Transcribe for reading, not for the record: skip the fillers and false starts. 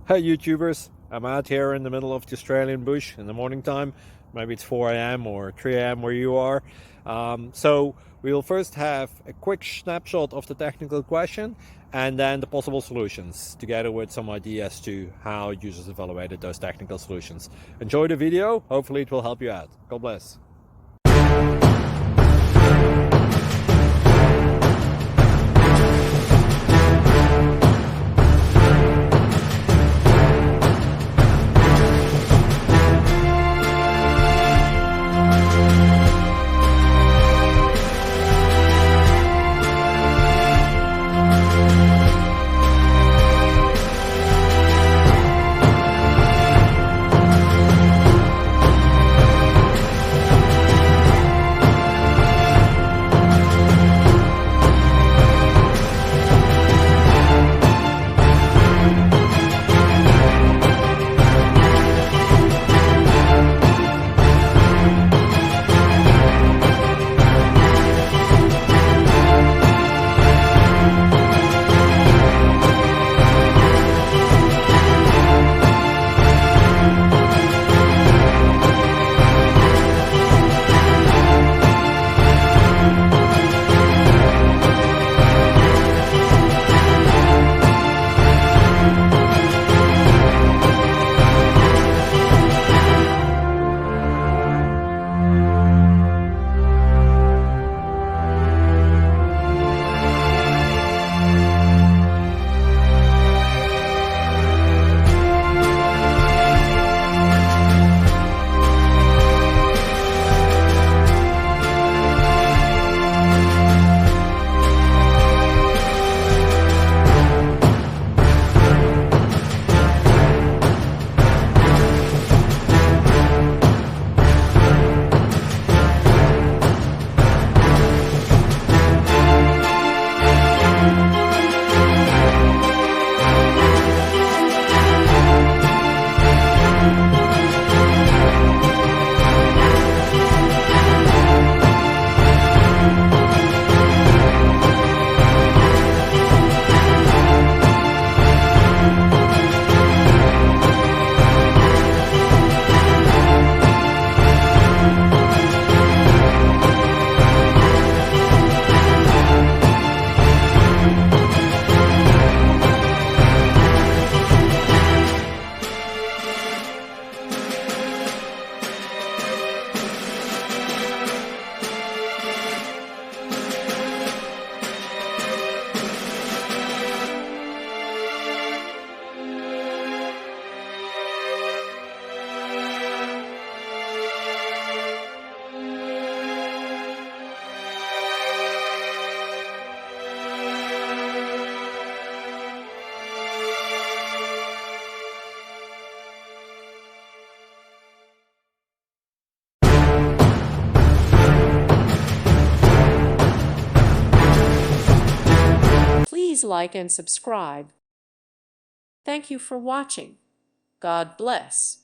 Hey YouTubers, I'm out here in the middle of the Australian bush in the morning time. Maybe it's 4 a.m. or 3 a.m. where you are. So we'll first have a quick snapshot of the technical question and then the possible solutions, together with some ideas to how users evaluated those technical solutions. Enjoy the video, hopefully it will help you out. God bless. Please like and subscribe. Thank you for watching. God bless.